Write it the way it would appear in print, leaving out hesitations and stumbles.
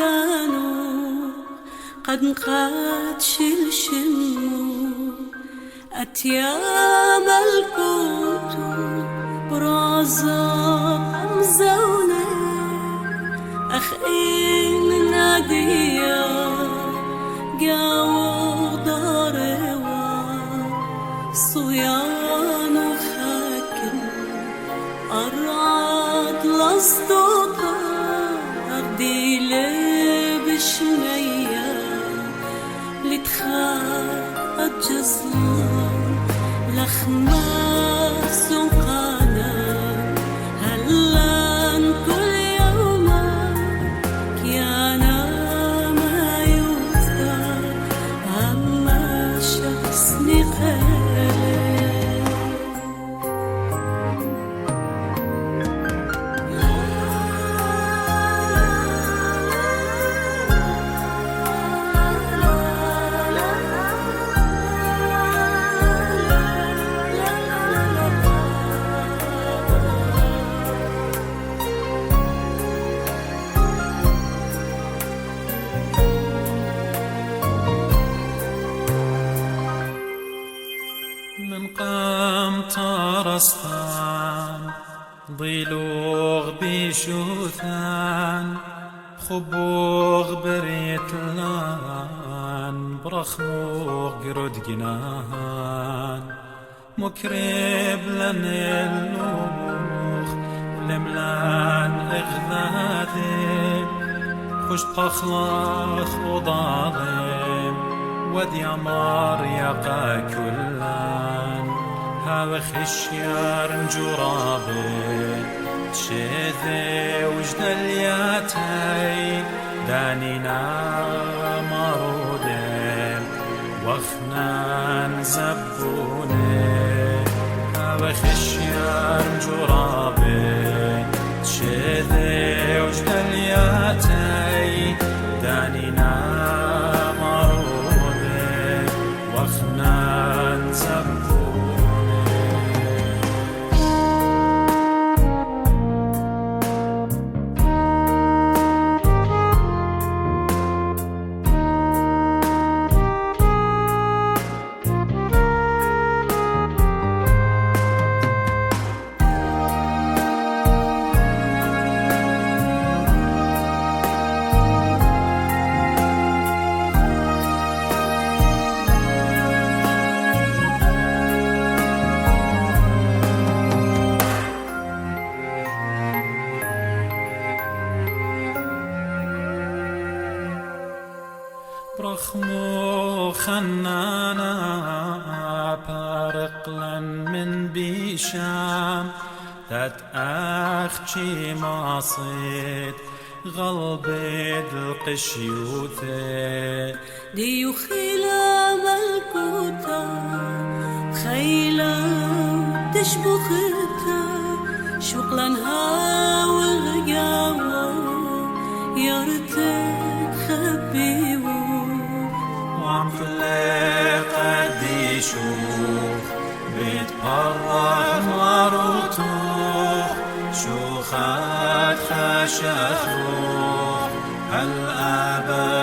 كانوا قد نقاتش الشمو أتيام الكتب برازق مزونة أخي من عديا قاو ضاروا صيان وخاكم أرعد لصدوطة أردي لبش ميا لتخاف الجزلان لخماس وقانا هلان كل يوم كيانا ما يوزا أما شخص نقال من قام ترسطان ضيلوغ بيشوثان خبوغ بريتلان برخموغ قرد جنان مكرب لن اللوخ لملان اغذاذم خش بخلاخ وضاضم ودي عمار يقا كلان هذا خشيار جرابي شذي وجد الياتي دانينا مرودين وخنان زبوني هذا خشيار جرابي شذي وجد الياتي دانينا وخنان زبوني برخمو خنانا بارقلا من بيشام ذات أخشي ماصيد غلبي القشيوثي ديو خيلا ملكوتا خيلا تشبختا شغلا هاول جاوا يرتك خبيو وعم قد يشوف بيتبرع ماروتوخ شو خاد خشخوخ هالأبد